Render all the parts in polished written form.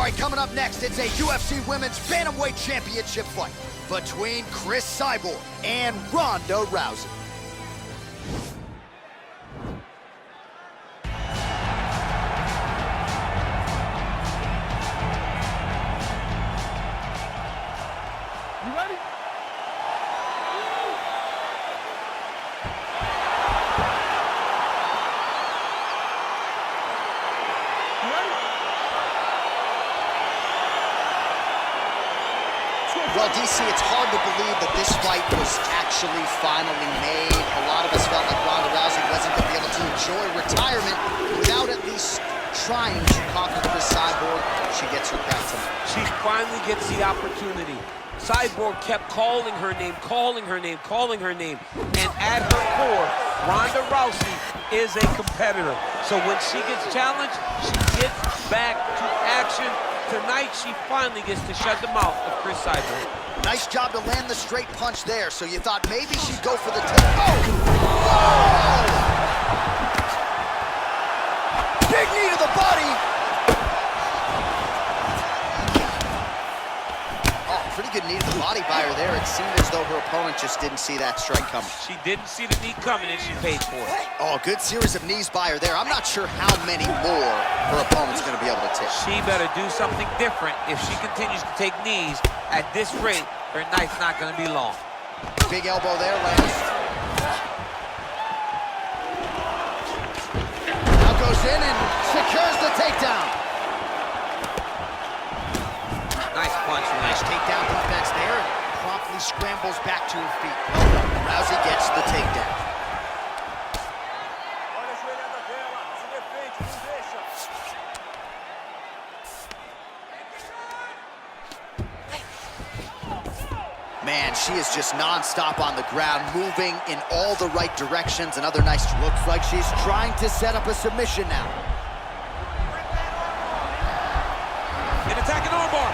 right, coming up next, it's a UFC Women's Bantamweight Championship fight between Cyborg and Rowdy Rousey. You ready? Well, DC, it's hard to believe that this fight was actually finally made. A lot of us felt like Rowdy Rousey wasn't going to be able to enjoy retirement without at least trying to conquer Cyborg. She gets her crack tonight. She finally gets the opportunity. Cyborg kept calling her name, calling her name, calling her name. And at her core, Rowdy Rousey is a competitor. So when she gets challenged, she gets back to action. Tonight, she finally gets to shut the mouth of Cyborg. Nice job to land the straight punch there, so you thought maybe she'd go for the tip. Oh! Big knee to the body! Oh, pretty good knee to the body by her there. It seemed as though her opponent just didn't see that strike coming. She didn't see the knee coming, and she paid for it. Oh, good series of knees by her there. I'm not sure how many more her opponent's going to be able to take. She better do something different. If she continues to take knees at this rate, her night's not going to be long. Big elbow there, lands. Now goes in and secures the takedown. Nice punch. Nice takedown defense there, and promptly scrambles back to her feet. Rousey gets the takedown. Man, she is just non-stop on the ground, moving in all the right directions. Another nice, looks like she's trying to set up a submission now. An attacking armbar.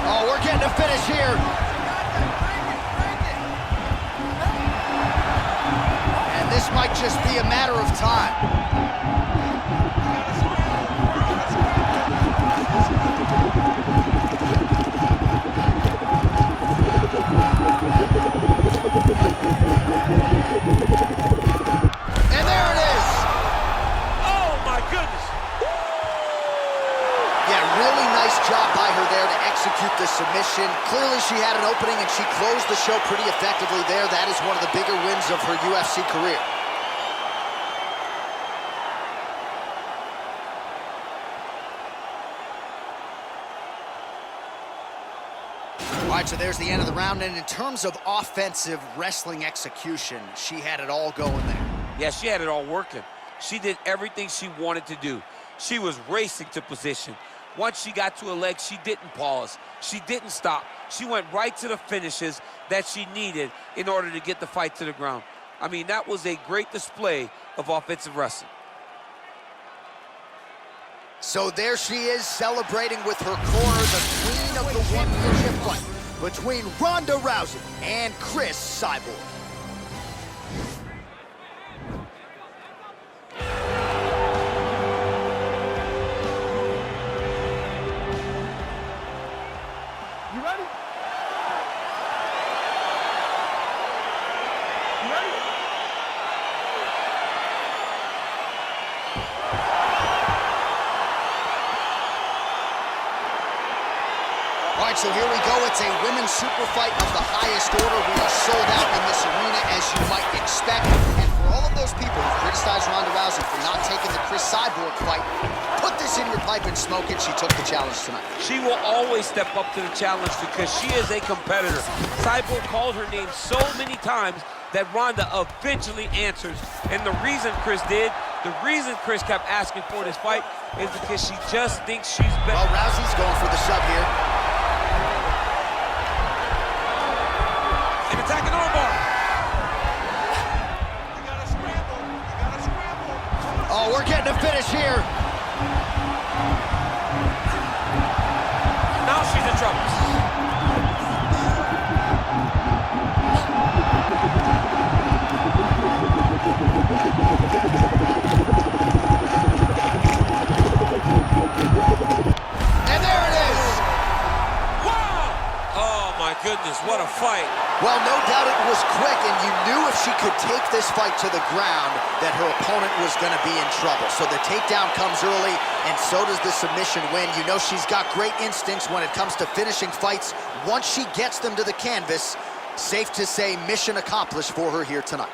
Oh, we're getting a finish here. And this might just be a matter of time. And there it is. Oh, my goodness. Yeah, really nice job by her there to execute the submission. Clearly she had an opening and she closed the show pretty effectively there. That is one of the bigger wins of her UFC career. All right, so there's the end of the round, and in terms of offensive wrestling execution, she had it all going there. Yeah, she had it all working. She did everything she wanted to do. She was racing to position. Once she got to her leg, she didn't pause. She didn't stop. She went right to the finishes that she needed in order to get the fight to the ground. I mean, that was a great display of offensive wrestling. So there she is, celebrating with her corner, the queen of the championship fight between Rowdy Rousey and Cyborg. You ready? You ready? All right, so here we go. It's a women's super fight of the highest order. We are sold out in this arena, as you might expect. And for all of those people who criticized Rowdy Rousey for not taking the Cyborg fight, put this in your pipe and smoke it. She took the challenge tonight. She will always step up to the challenge because she is a competitor. Cyborg called her name so many times that Rowdy eventually answers. And the reason Chris kept asking for this fight is because she just thinks she's better. Well, Rousey's going for the shove here. An attacking armbar. You gotta scramble. You gotta scramble. Oh, we're getting a finish here. Now she's in trouble. this fight to the ground, that her opponent was going to be in trouble. So the takedown comes early, and so does the submission win. You know she's got great instincts when it comes to finishing fights. Once she gets them to the canvas, safe to say mission accomplished for her here tonight.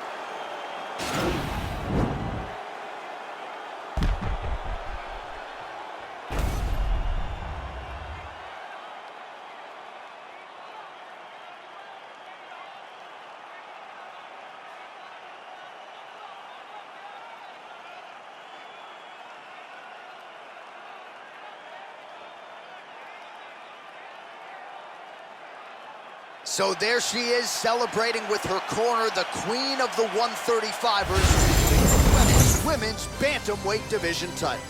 So there she is, celebrating with her corner, the queen of the 135ers, the women's bantamweight division title.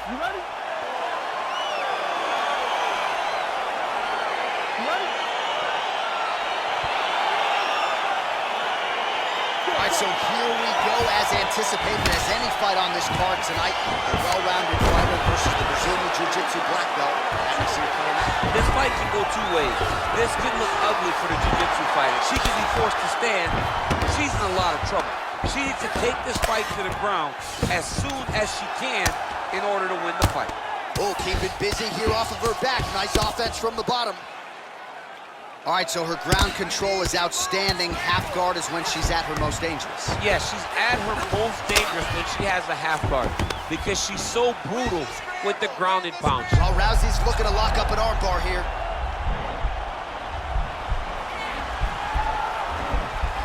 You ready? You ready? All right, so here we go, as anticipated as any fight on this card tonight. A well-rounded fighter versus the Brazilian Jiu-Jitsu black belt. As we see it playing out. This fight can go two ways. This can look ugly for the Jiu-Jitsu fighter. She can be forced to stand. She's in a lot of trouble. She needs to take this fight to the ground as soon as she can in order to win the fight. Oh, keeping busy here off of her back. Nice offense from the bottom. All right, so her ground control is outstanding. Half guard is when she's at her most dangerous. Yeah, she's at her most dangerous when she has a half guard because she's so brutal with the ground and pound. Well, Rousey's looking to lock up an armbar here.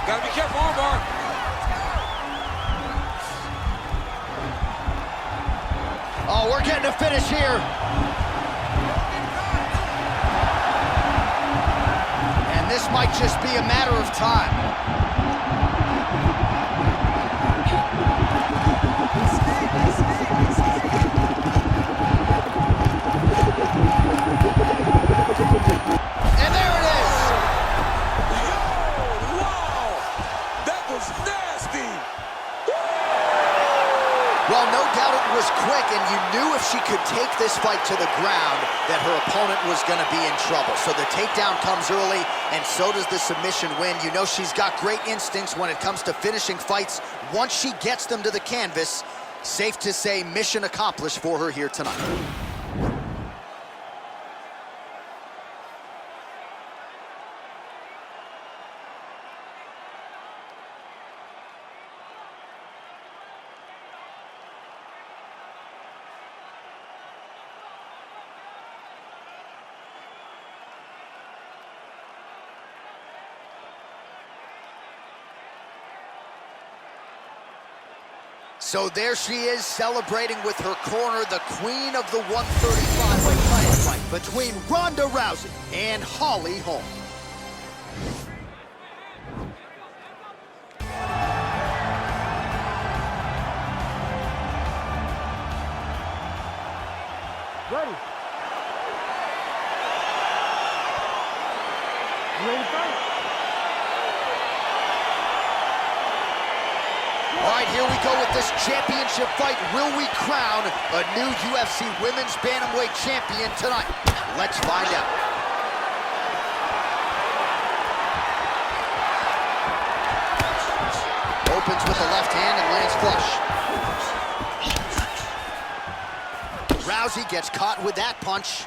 Gotta be careful, armbar. Oh, we're getting a finish here. And this might just be a matter of time. And there it is. Wow! That was nasty! Well, no doubt it was quick, and you knew if she could take this fight to the ground that her opponent was going to be in trouble. So the takedown comes early, and so does the submission win. You know she's got great instincts when it comes to finishing fights. Once she gets them to the canvas, safe to say mission accomplished for her here tonight. So there she is, celebrating with her corner, the queen of the 135-weight title fight between Rowdy Rousey and Holm. Ready? You ready to fight? All right, here we go with this championship fight. Will we crown a new UFC Women's Bantamweight champion tonight? Let's find out. Opens with the left hand and lands flush. Rousey gets caught with that punch.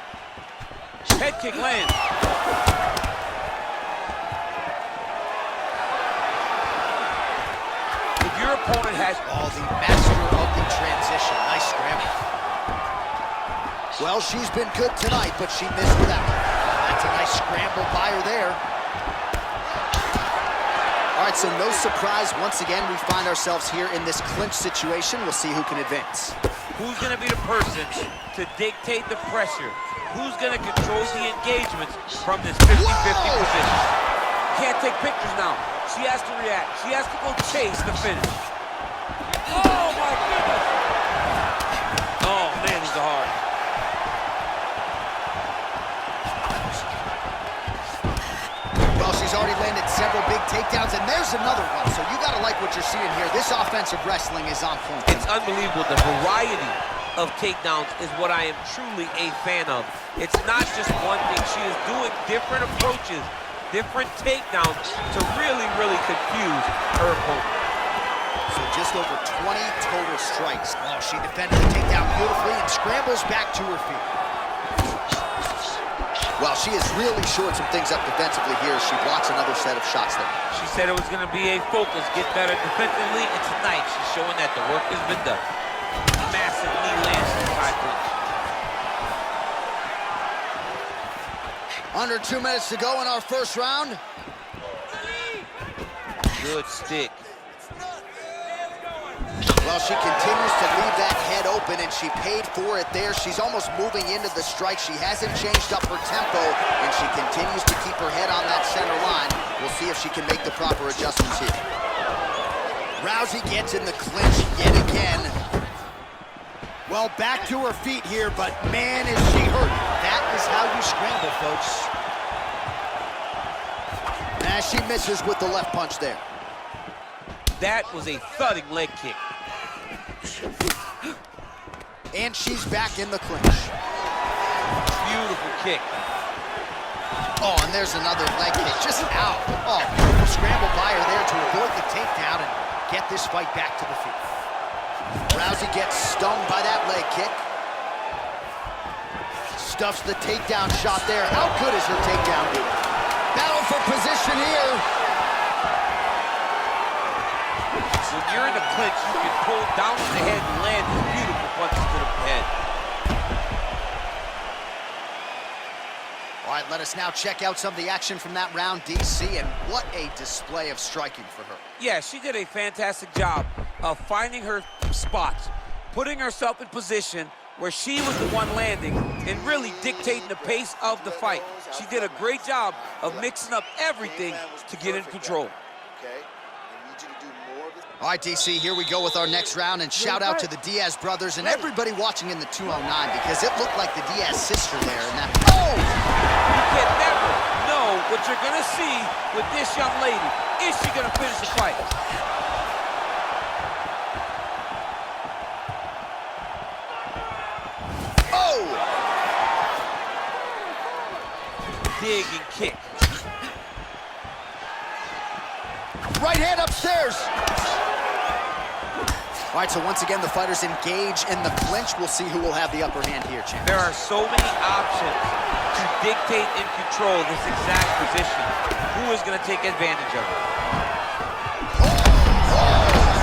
Head kick lands. Your opponent has... Oh, the master of the transition. Nice scramble. Well, she's been good tonight, but she missed with that one. That's a nice scramble by her there. All right, so no surprise. Once again, we find ourselves here in this clinch situation. We'll see who can advance. Who's going to be the person to dictate the pressure? Who's going to control the engagements from this 50-50 position? Can't take pictures now. She has to react. She has to go chase the finish. Oh, my goodness. Oh, man, these are hard. Well, she's already landed several big takedowns, and there's another one. So you got to like what you're seeing here. This offensive wrestling is on point. It's unbelievable, the variety of takedowns is what I am truly a fan of. It's not just one thing. She is doing different approaches, different takedowns to really, really confuse her opponent. So just over 20 total strikes. Oh, she defended the takedown beautifully and scrambles back to her feet. Well, she has really shored some things up defensively here as she blocks another set of shots there. She said it was going to be a focus, get better defensively, and tonight she's showing that the work has been done. Massive knee lands in the high clinch. Under 2 minutes to go in our first round. Good stick. Well, she continues to leave that head open, and she paid for it there. She's almost moving into the strike. She hasn't changed up her tempo, and she continues to keep her head on that center line. We'll see if she can make the proper adjustments here. Rousey gets in the clinch yet again. Well, back to her feet here, but man, is she hurt. That is how you scramble, folks. As she misses with the left punch there. That was a thudding leg kick. And she's back in the clinch. Beautiful kick. Oh, and there's another leg kick, just out. Oh, beautiful scramble by her there to avoid the takedown and get this fight back to the feet. Rousey gets stung by that leg kick. Stuffs the takedown shot there. How good is her takedown dude? Battle for position here. When you're in the clinch, you can pull down to the head and land these beautiful punches to the head. All right, let us now check out some of the action from that round, DC, and what a display of striking for her. Yeah, she did a fantastic job of finding her spots, putting herself in position where she was the one landing and really dictating the pace of the fight. She did a great job of mixing up everything to get in control. All right, DC, here we go with our next round, and shout out to the Diaz brothers and everybody watching in the 209 because it looked like the Diaz sister there. And that, oh! You can never know what you're going to see with this young lady. Is she going to finish the fight? Oh! Dig and kick. Right hand upstairs. All right, so once again, the fighters engage in the clinch. We'll see who will have the upper hand here, champ. There are so many options to dictate and control this exact position. Who is going to take advantage of it?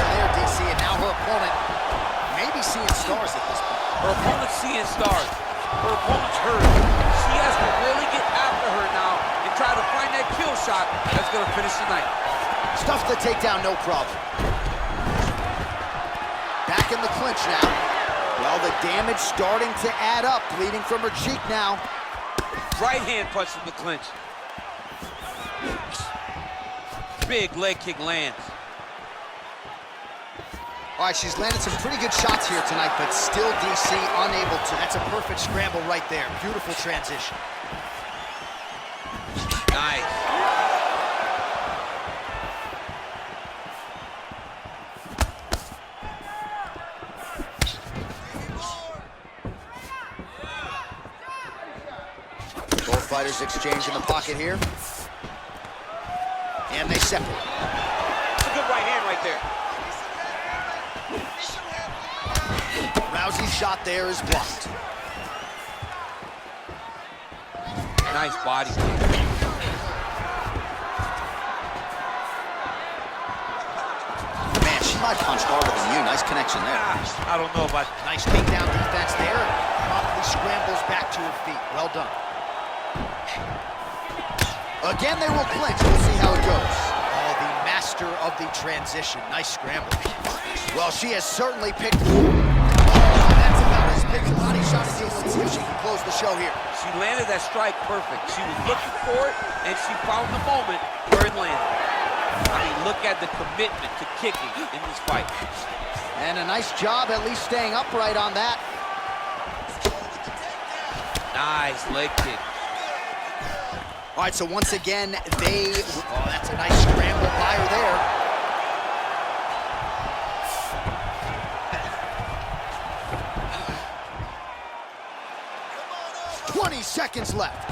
There, DC, and now her opponent may be seeing stars at this point. Her opponent's seeing stars. Her opponent's hurt. She has to really get after her now and try to find that kill shot that's going to finish the night. Stuffs the takedown, no problem. Back in the clinch now. Well, the damage starting to add up, bleeding from her cheek now. Right hand punch from the clinch. Big leg kick lands. All right, she's landed some pretty good shots here tonight, but still DC unable to. That's a perfect scramble right there. Beautiful transition. Nice. Both fighters exchange in the pocket here. And they separate. That's a good right hand right there. Rousey's shot there is blocked. Nice body kick. Man, she might punch harder than you. Nice connection there. I don't know about... Nice takedown defense there. Promptly scrambles back to her feet. Well done. Again, they will clinch. We'll see how it goes. Oh, the master of the transition. Nice scramble. Well, she has certainly picked... That's about as big a body shot as you'll see if she can close the show here. She landed that strike perfect. She was looking for it, and she found the moment where it landed. I mean, look at the commitment to kicking in this fight. And a nice job at least staying upright on that. Nice leg kick. All right, so once again, they... Oh, that's a nice scramble by her there. 20 seconds left.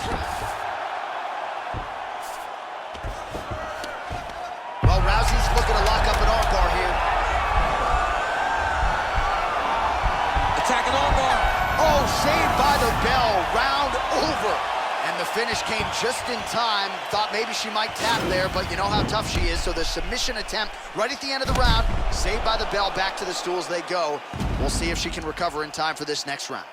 Well, Rousey's looking to lock up an armbar here. Attacking armbar. Oh, saved by the bell. Round over. And the finish came just in time. Thought maybe she might tap there, but you know how tough she is. So the submission attempt right at the end of the round, saved by the bell, back to the stools they go. We'll see if she can recover in time for this next round.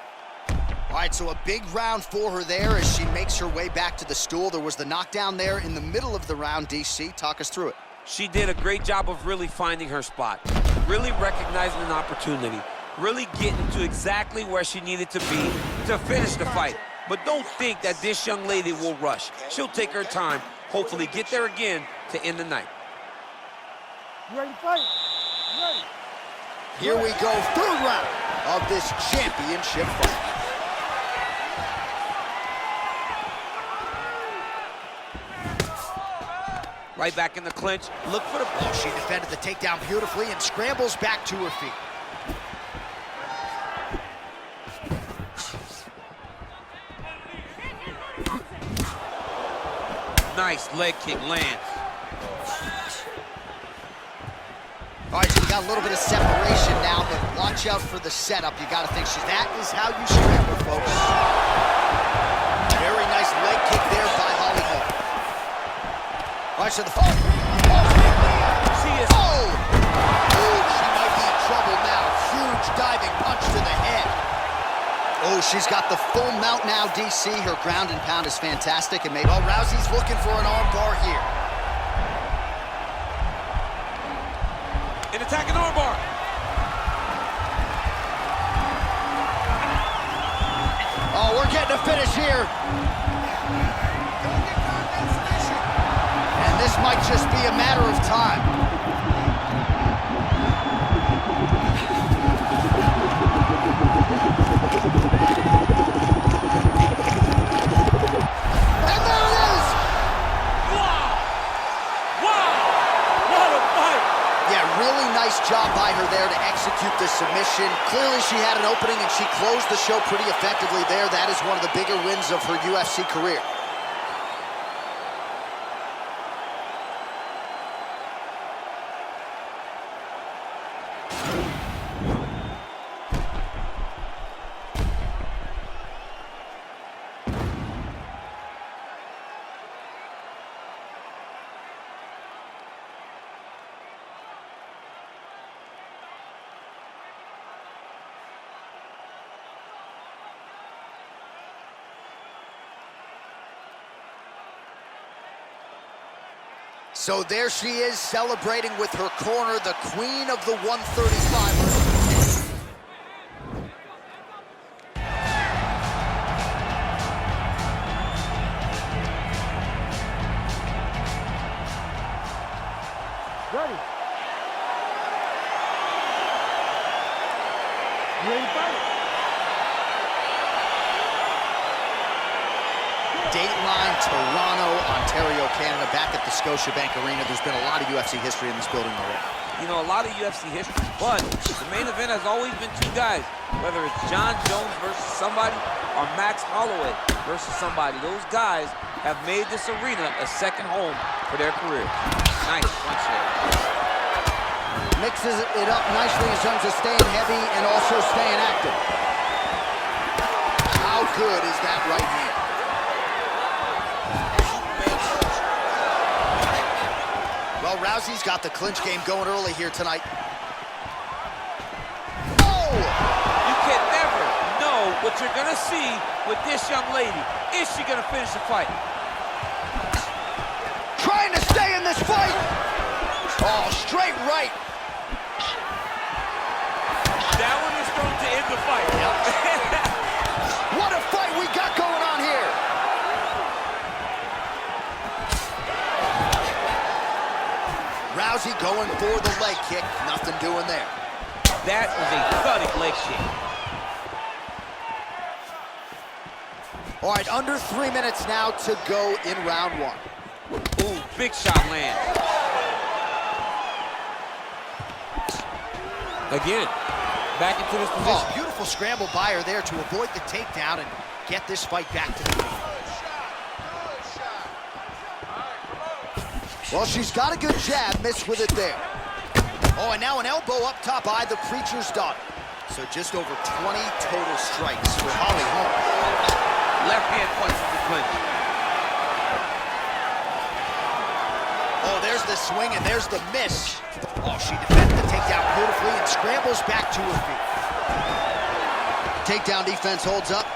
All right, so a big round for her there as she makes her way back to the stool. There was the knockdown there in the middle of the round. DC, talk us through it. She did a great job of really finding her spot, really recognizing an opportunity, really getting to exactly where she needed to be to finish the fight. But don't think that this young lady will rush. She'll take her time, hopefully get there again to end the night. You ready to fight? You ready? Here we go, third round of this championship fight. Right back in the clinch. Look for the... Oh, she defended the takedown beautifully and scrambles back to her feet. Nice leg kick lands. All right, so we got a little bit of separation now, but watch out for the setup. You got to think that is how you scramble, folks. Very nice leg kick there by Holm. All right, so the... She is... Oh, she might be in trouble now. Huge diving punch to the head. Oh, she's got the full mount now, DC. Her ground and pound is fantastic. And maybe, well, Rousey's looking for an arm bar here. An attacking arm bar. Oh, we're getting a finish here. And this might just be a matter of time. Job by her there to execute the submission. Clearly she had an opening and she closed the show pretty effectively there. That is one of the bigger wins of her UFC career. So there she is, celebrating with her corner, the queen of the 135. Ready? You ready to fight? Dateline, Toronto, Ontario, Canada, back at the Scotiabank Arena. There's been a lot of UFC history in this building already. You know, a lot of UFC history, but the main event has always been two guys, whether it's John Jones versus somebody or Max Holloway versus somebody. Those guys have made this arena a second home for their career. Nice punch there. Mixes it up nicely in terms of staying heavy and also staying active. How good is that right hand? Well, Rousey's got the clinch game going early here tonight. Oh! You can never know what you're gonna see with this young lady. Is she gonna finish the fight? Trying to stay in this fight! Oh, straight right. That one was thrown to end the fight. Yep. What a fight we got going on here! Rousey going for the leg kick. Nothing doing there. That was a thudding leg kick. All right, under 3 minutes now to go in round one. Ooh, big shot land. Again, back into this position. Oh, beautiful scramble by her there to avoid the takedown, and get this fight back to the game. Well, she's got a good jab, missed with it there. Oh, and now an elbow up top by the Preacher's daughter. So just over 20 total strikes for Holly Holm. Left hand punch from the clinch. Oh, there's the swing and there's the miss. Oh, she defended the takedown beautifully and scrambles back to her feet. Takedown defense holds up.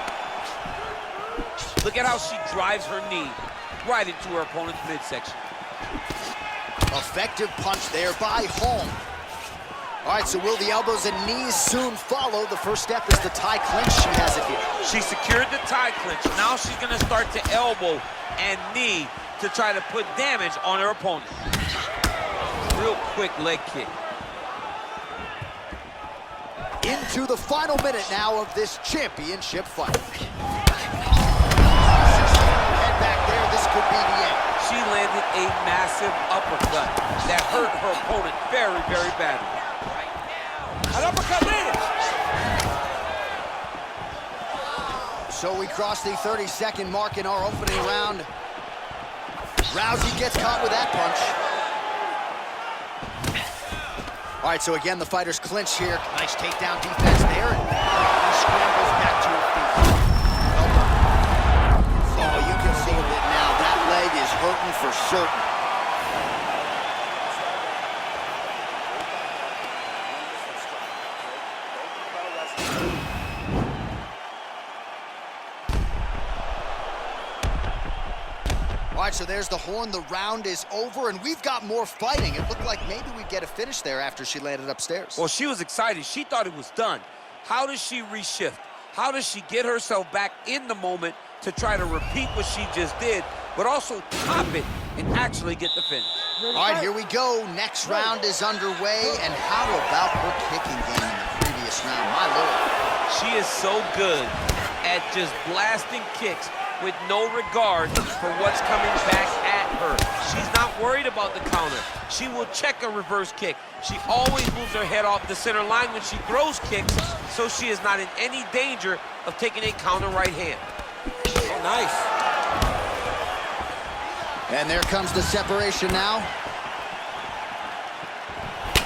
Look at how she drives her knee right into her opponent's midsection. Effective punch there by Holm. All right, so will the elbows and knees soon follow? The first step is the tie clinch. She has it here. She secured the tie clinch. Now she's going to start to elbow and knee to try to put damage on her opponent. Real quick leg kick. Into the final minute now of this championship fight. Head back there, this could be the end. She landed a massive uppercut that hurt her opponent very, very badly. An uppercut landed. So we cross the 30-second mark in our opening round. Rousey gets caught with that punch. All right, so again, the fighters clinch here. Nice takedown defense there. And he scrambles back to her feet. Oh, you can see that now. That leg is hurting for certain. All right, so there's the horn. The round is over, and we've got more fighting. It looked like maybe we'd get a finish there after she landed upstairs. Well, she was excited. She thought it was done. How does she reshift? How does she get herself back in the moment to try to repeat what she just did, but also top it and actually get the finish? All right, here we go. Next round is underway, and how about her kicking game in the previous round? My Lord. She is so good at just blasting kicks with no regard for what's coming back at her. She's not worried about the counter. She will check a reverse kick. She always moves her head off the center line when she throws kicks, so she is not in any danger of taking a counter right hand. Oh, nice. And there comes the separation now.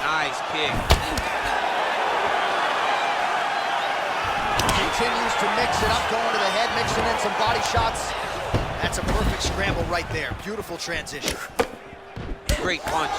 Nice kick. Continues to mix it up, going to the head, mixing in some body shots. That's a perfect scramble right there. Beautiful transition. Great punch.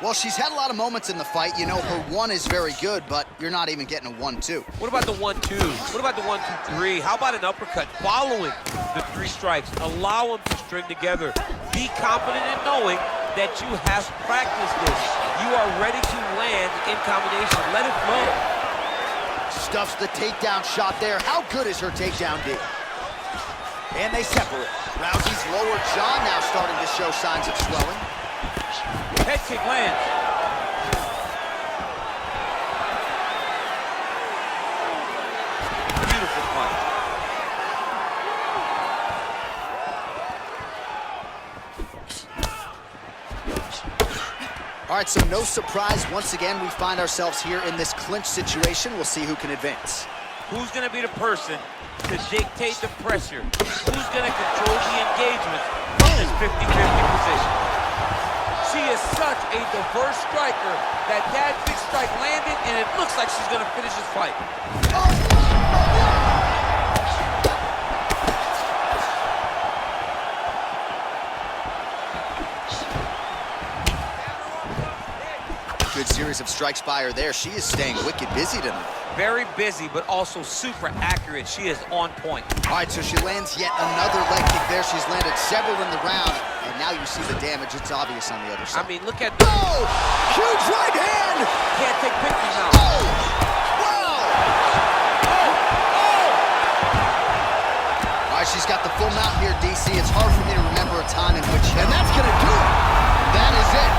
Well, she's had a lot of moments in the fight. You know, her one is very good, but you're not even getting a 1-2. What about the 1-2? What about the 1-2-3? How about an uppercut following the 3 strikes? Allow them to string together. Be confident in knowing that you have practiced this. You are ready to land in combination. Let it flow. Stuffs the takedown shot there. How good is her takedown D? And they separate. Rousey's lower jaw now starting to show signs of swelling. Head kick lands. Beautiful punch. All right, so no surprise. Once again, we find ourselves here in this clinch situation. We'll see who can advance. Who's going to be the person to dictate the pressure? Who's going to control the engagement from this 50-50 position? She is such a diverse striker that big strike landed, and it looks like she's going to finish this fight. Good series of strikes by her there. She is staying wicked busy tonight. Very busy, but also super accurate. She is on point. All right, so she lands yet another leg kick there. She's landed several in the round, and now you see the damage. It's obvious on the other side. I mean, look at... Oh! Huge right hand! Can't take pictures now. Oh! Wow! All right, she's got the full mount here, DC. It's hard for me to remember a time in which... And that's going to do it! That is it.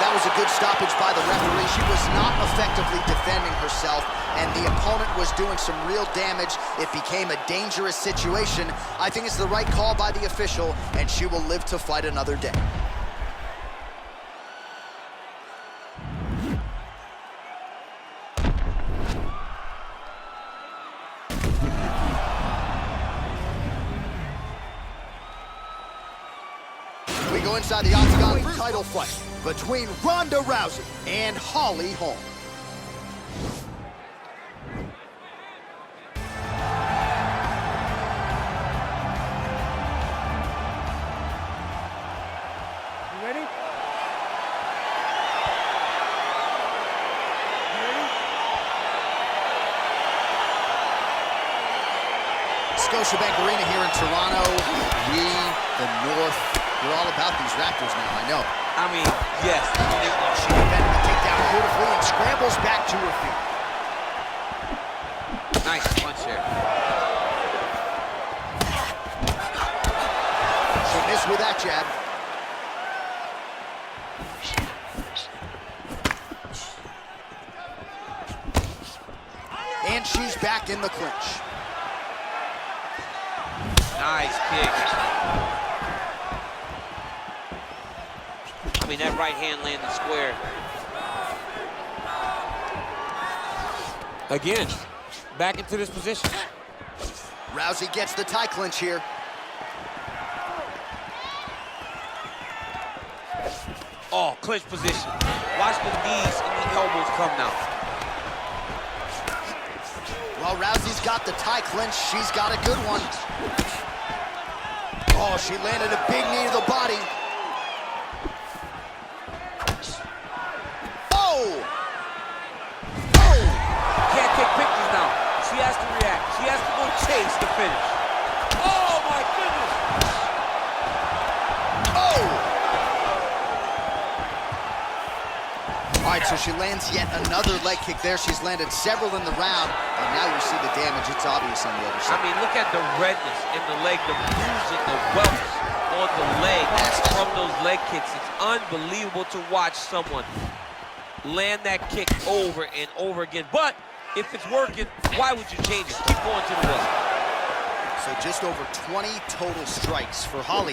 that was a good stoppage by the referee. She was not effectively defending herself, and the opponent was doing some real damage. It became a dangerous situation. I think it's the right call by the official, and she will live to fight another day. We go inside the octagon title fight between Ronda Rousey and Holm. You ready? You ready? Scotiabank Arena here in Toronto. We, the North, we're all about these Raptors now, I know. I mean, yes. She defended the takedown beautifully and scrambles back to her feet. Nice punch there. She missed with that jab. And she's back in the clinch. Nice kick. I mean, that right hand landed square. Again, back into this position. Rousey gets the tie clinch here. Oh, clinch position. Watch the knees and the elbows come now. Well, Rousey's got the tie clinch. She's got a good one. Oh, she landed a big knee to the body. Oh! Oh! Can't take pictures now. She has to react. She has to go chase the finish. Oh, my goodness! Oh! All right, so she lands yet another leg kick there. She's landed several in the round, and now you see the damage. It's obvious on the other side. I mean, look at the redness in the leg, the bruising, the welts on the leg from those leg kicks. It's unbelievable to watch someone land that kick over and over again. But if it's working, why would you change it? Keep going to the well. So just over 20 total strikes for Holm.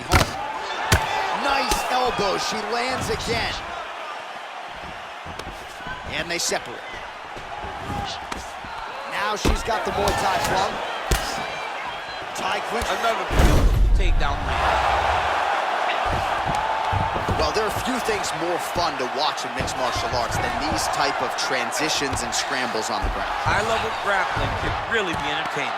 Nice elbow. She lands again. And they separate. Now she's got the Muay Thai club. Tie clinch. Another beautiful takedown land. Well, there are few things more fun to watch in mixed martial arts than these type of transitions and scrambles on the ground. High-level grappling can really be entertaining.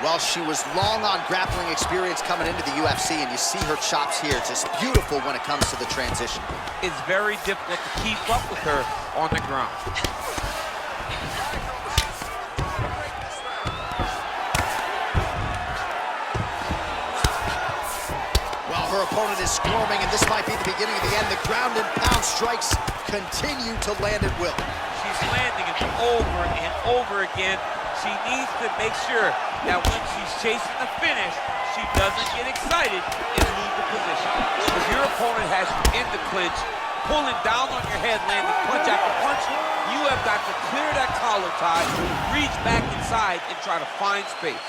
Well, she was long on grappling experience coming into the UFC, and you see her chops here, just beautiful when it comes to the transition. It's very difficult to keep up with her on the ground. Well, her opponent is squirming, and this might be the beginning of the end. The ground and pound strikes continue to land at will. She's landing it over and over again. She needs to make sure that when she's chasing the finish, she doesn't get excited and lose the position. If your opponent has you in the clinch, pulling down on your head, landing punch after punch, you have got to clear that collar tie, reach back inside, and try to find space.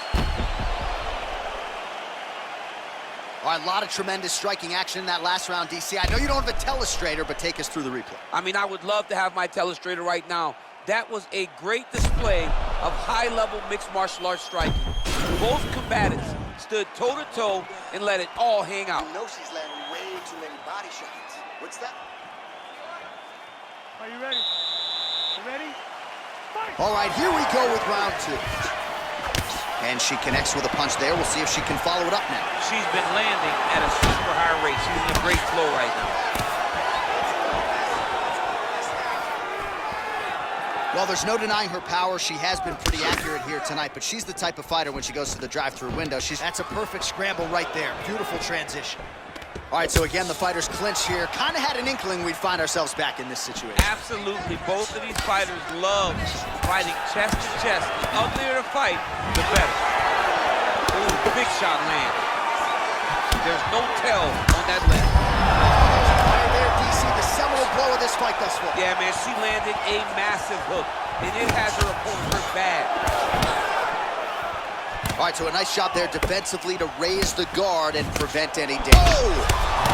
All right, a lot of tremendous striking action in that last round, DC. I know you don't have a telestrator, but take us through the replay. I mean, I would love to have my telestrator right now. That was a great display of high-level mixed martial arts striking. Both combatants stood toe-to-toe and let it all hang out. You know she's landing way too many body shots. What's that? Are you ready? You ready? Fight! All right, here we go with round two. And she connects with a punch there. We'll see if she can follow it up now. She's been landing at a super high rate. She's in a great flow right now. Well, there's no denying her power. She has been pretty accurate here tonight, but she's the type of fighter when she goes to the drive-through window. That's a perfect scramble right there. Beautiful transition. All right, so again, the fighters clinch here. Kind of had an inkling we'd find ourselves back in this situation. Absolutely. Both of these fighters love fighting chest to chest. The uglier the fight, the better. Ooh, big shot lands. There's no tell on that left. Right there, DC, the seminal blow of this fight thus far. Yeah, man, she landed a massive hook, and it has her opponent hurt bad. All right, so a nice shot there defensively to raise the guard and prevent any damage. Oh!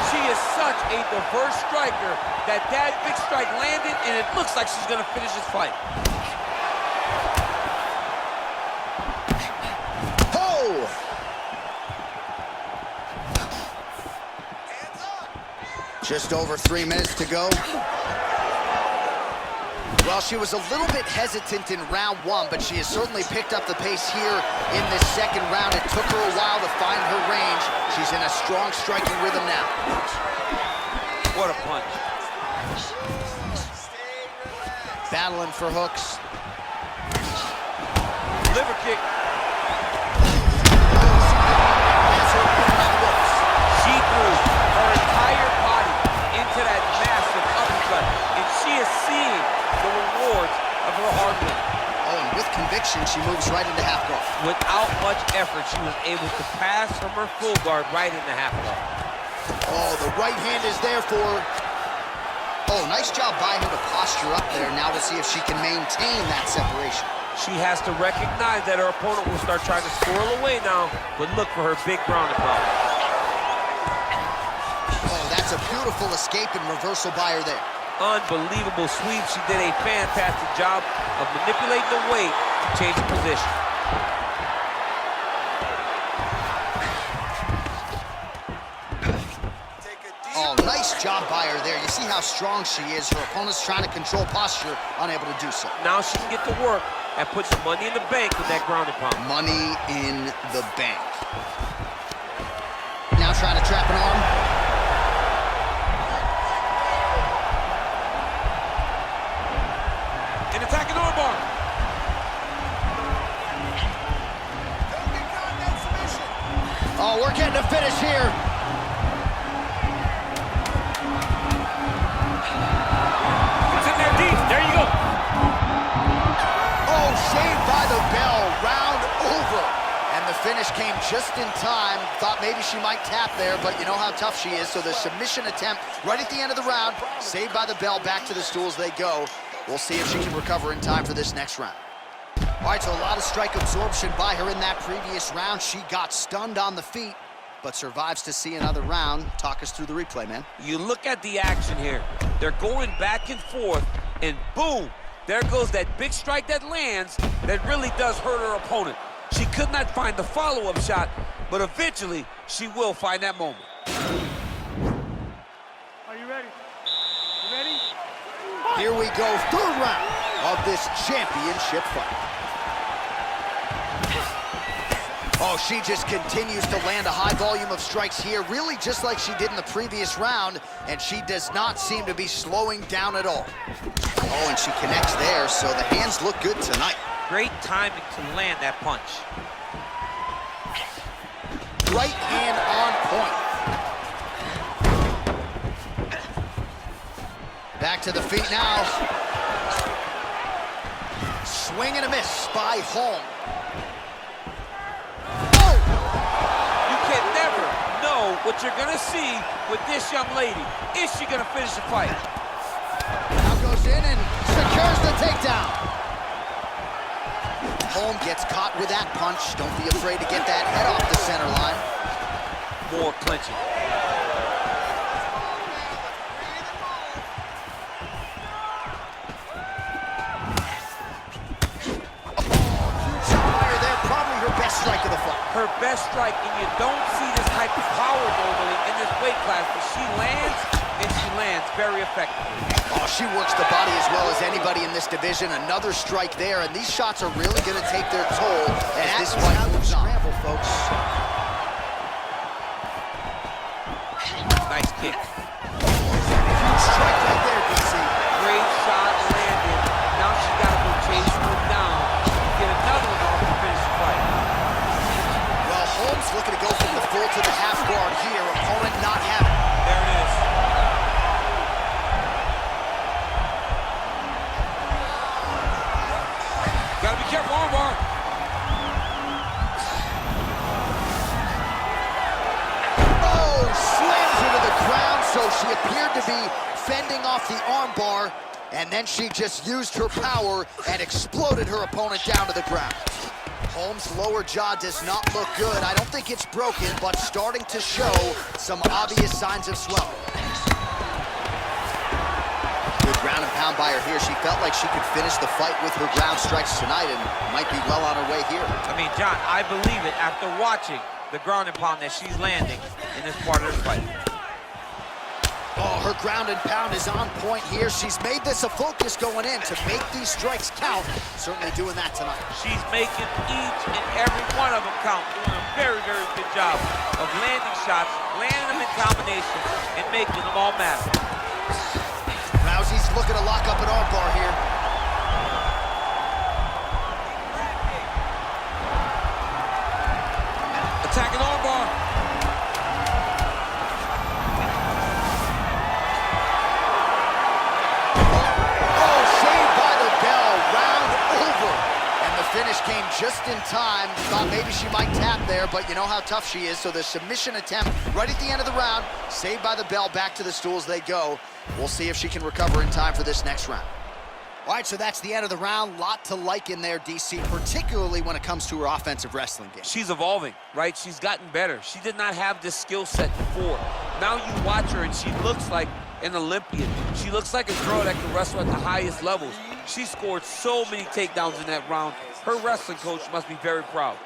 She is such a diverse striker that big strike landed, and it looks like she's gonna finish this fight. Oh! Just over 3 minutes to go. Well, she was a little bit hesitant in round one, but she has certainly picked up the pace here in this second round. It took her a while to find her range. She's in a strong striking rhythm now. What a punch. Battling for hooks. Liver kick. She threw her entire body into that massive uppercut, and she is seeing the rewards of her hard work. Oh, and with conviction, she moves right into half guard. Without much effort, she was able to pass from her full guard right into half guard. Oh, the right hand is there for her. Oh, nice job by her to posture up there. Now we'll see if she can maintain that separation. She has to recognize that her opponent will start trying to squirrel away now, but look for her big ground and pound. Oh, that's a beautiful escape and reversal by her there. Unbelievable sweep. She did a fantastic job of manipulating the weight to change the position. Oh, nice job by her there. You see how strong she is. Her opponent's trying to control posture, unable to do so. Now she can get to work and put some money in the bank with that ground and pound. Money in the bank. Now trying to trap an arm. An attacking armbar. Oh, we're getting a finish here. It's in there deep. There you go. Oh, saved by the bell. Round over. And the finish came just in time. Thought maybe she might tap there, but you know how tough she is. So the submission attempt right at the end of the round. Saved by the bell. Back to the stools they go. We'll see if she can recover in time for this next round. All right, so a lot of strike absorption by her in that previous round. She got stunned on the feet, but survives to see another round. Talk us through the replay, man. You look at the action here. They're going back and forth, and boom, there goes that big strike that lands that really does hurt her opponent. She could not find the follow-up shot, but eventually she will find that moment. Are you ready? You ready? Here we go, third round of this championship fight. Oh, she just continues to land a high volume of strikes here, really just like she did in the previous round, and she does not seem to be slowing down at all. Oh, and she connects there, so the hands look good tonight. Great timing to land that punch. Right hand on point. Back to the feet now. Swing and a miss by Holm. Oh! You can never know what you're gonna see with this young lady. Is she gonna finish the fight? Now goes in and secures the takedown. Holm gets caught with that punch. Don't be afraid to get that head off the center line. More clinching. Strike of the fight. Her best strike, and you don't see this type of power normally in this weight class, but she lands, and she lands very effectively. Oh, she works the body as well as anybody in this division. Another strike there, and these shots are really going to take their toll as this fight moves on. Scramble, folks. Nice kick. Huge strike right there, DC. Great shot landed. Now she got to go chase her down. Get another one off to finish the fight. Holm's looking to go from the full to the half guard here. Opponent not having it. There it is. Gotta be careful, armbar. appeared to be fending off the armbar, and then she just used her power and exploded her opponent down to the ground. Holm's lower jaw does not look good. I don't think it's broken, but starting to show some obvious signs of swelling. Good ground and pound by her here. She felt like she could finish the fight with her ground strikes tonight and might be well on her way here. I mean, John, I believe it after watching the ground and pound that she's landing in this part of the fight. Oh, her ground and pound is on point here. She's made this a focus going in to make these strikes count. Certainly doing that tonight. She's making each and every one of them count. Doing a very, very good job of landing shots, landing them in combination, and making them all matter. Rousey's looking to lock up an armbar here. Attacking armbar. Oh, saved by the bell, round over. And the finish came just in time. Thought maybe she might tap there, but you know how tough she is. So the submission attempt right at the end of the round, saved by the bell, back to the stools they go. We'll see if she can recover in time for this next round. All right, so that's the end of the round. Lot to like in there, DC, particularly when it comes to her offensive wrestling game. She's evolving, right? She's gotten better. She did not have this skill set before. Now you watch her and she looks like an Olympian. She looks like a girl that can wrestle at the highest levels. She scored so many takedowns in that round. Her wrestling coach must be very proud.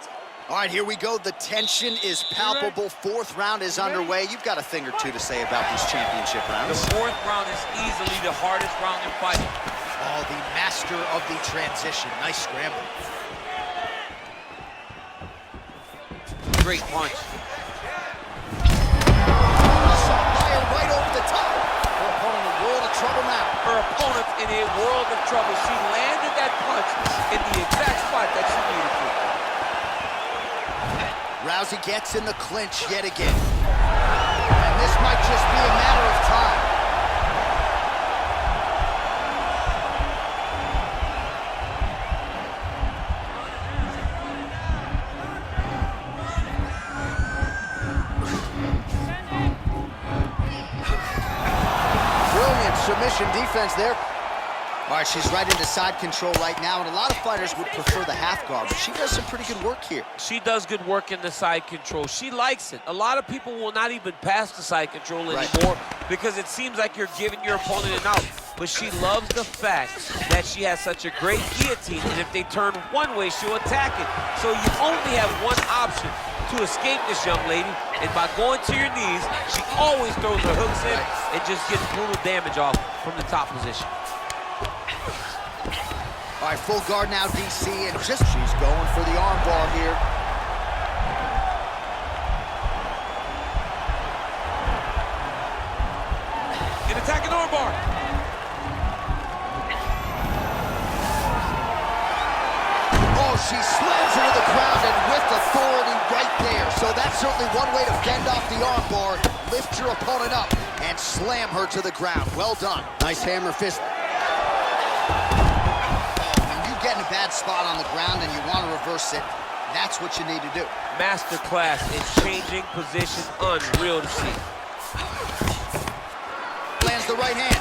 All right, here we go. The tension is palpable. Fourth round is underway. You've got a thing or two to say about these championship rounds. The fourth round is easily the hardest round in fighting. Oh, the master of the transition. Nice scramble. Great punch. Fire right over the top. Her opponent in a world of trouble now. Her opponent in a world of trouble. She landed that punch in the exact spot that she needed to. Rousey gets in the clinch yet again. And this might just be a matter of time. Brilliant submission defense there. All right, she's right into side control right now, and a lot of fighters would prefer the half guard, but she does some pretty good work here. She does good work in the side control. She likes it. A lot of people will not even pass the side control anymore because it seems like you're giving your opponent an out. But she loves the fact that she has such a great guillotine, and if they turn one way, she'll attack it. So you only have one option to escape this young lady, and by going to your knees, she always throws her hooks in and just gets brutal damage off from the top position. All right, full guard now, DC, and just she's going for the arm bar here. An attacking arm bar. Oh, she slams her to the ground and with authority right there. So that's certainly one way to fend off the arm bar. Lift your opponent up and slam her to the ground. Well done. Nice hammer fist. Get in a bad spot on the ground and you want to reverse it, that's what you need to do. Masterclass in changing position, unreal to see. Lands the right hand.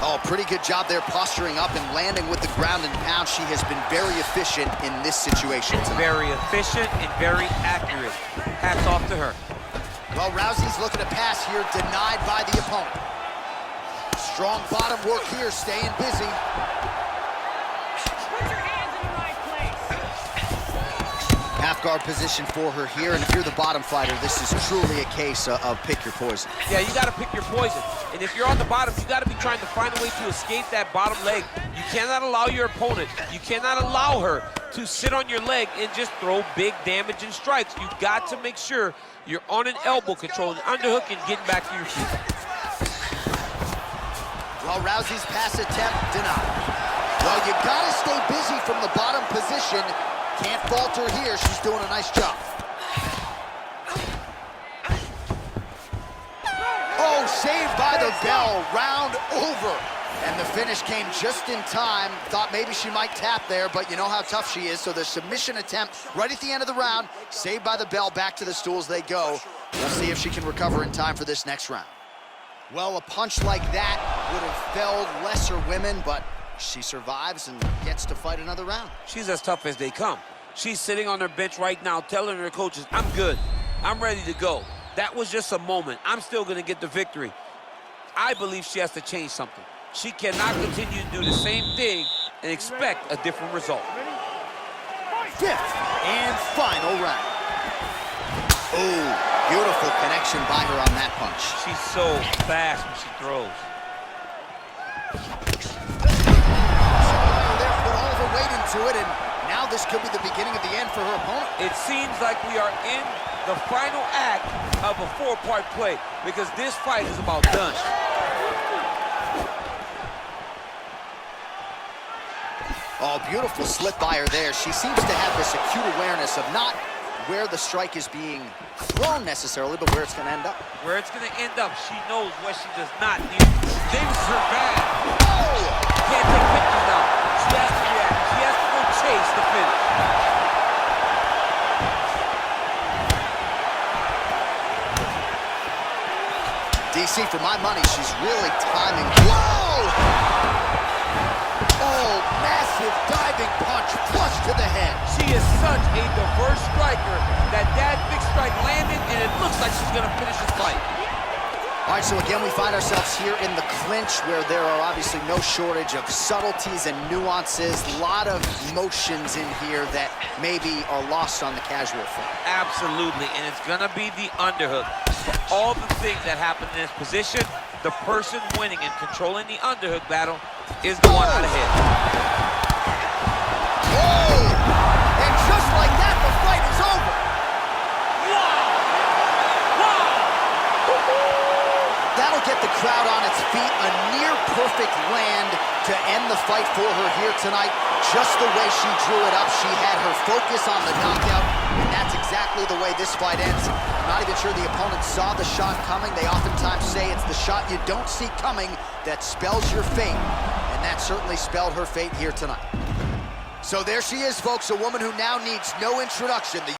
Oh, pretty good job there posturing up and landing with the ground and pound. She has been very efficient in this situation tonight. Very efficient and very accurate. Hats off to her. Well, Rousey's looking to pass here, denied by the opponent. Strong bottom work here, staying busy. Half guard position for her here, and if you're the bottom fighter, this is truly a case of pick your poison. Yeah, you gotta pick your poison. And if you're on the bottom, you gotta be trying to find a way to escape that bottom leg. You cannot allow your opponent, you cannot allow her to sit on your leg and just throw big damage and strikes. You've got to make sure you're on an elbow control, an underhook, and getting back to your feet. Well, Rousey's pass attempt denied. Well, you gotta stay busy from the bottom position. Can't falter here. She's doing a nice job. Oh, saved by the bell. Round over. And the finish came just in time. Thought maybe she might tap there, but you know how tough she is. So the submission attempt right at the end of the round, saved by the bell, back to the stools they go. We'll see if she can recover in time for this next round. Well, a punch like that would have felled lesser women, but she survives and gets to fight another round. She's as tough as they come. She's sitting on her bench right now telling her coaches, I'm good. I'm ready to go. That was just a moment. I'm still going to get the victory. I believe she has to change something. She cannot continue to do the same thing and expect a different result. Fifth and final round. Oh, beautiful connection by her on that punch. She's so fast when she throws. There put all of her weight into it, and now this could be the beginning of the end for her opponent. It seems like we are in the final act of a four-part play because this fight is about done. Oh, beautiful slip by her there. She seems to have this acute awareness of not where the strike is being thrown necessarily, but where it's going to end up. Where it's going to end up, she knows what she does not need. Davis is her bad. Oh! Can't take pictures now. She has to react. She has to go chase the finish. DC, for my money, she's really timing. Whoa! Oh, massive diving punch flush to the head. She is such a diverse striker that big strike landed, and it looks like she's going to finish this fight. All right, so again, we find ourselves here in the clinch where there are obviously no shortage of subtleties and nuances. A lot of motions in here that maybe are lost on the casual fan. Absolutely, and it's going to be the underhook. For all the things that happen in this position, the person winning and controlling the underhook battle is the one out ahead. Oh! And just like that, the fight is over. That'll get the crowd on its feet. A near-perfect land to end the fight for her here tonight. Just the way she drew it up. She had her focus on the knockout, and that's exactly the way this fight ends. I'm not even sure the opponent saw the shot coming. They oftentimes say it's the shot you don't see coming that spells your fate, and that certainly spelled her fate here tonight. So there she is, folks, a woman who now needs no introduction.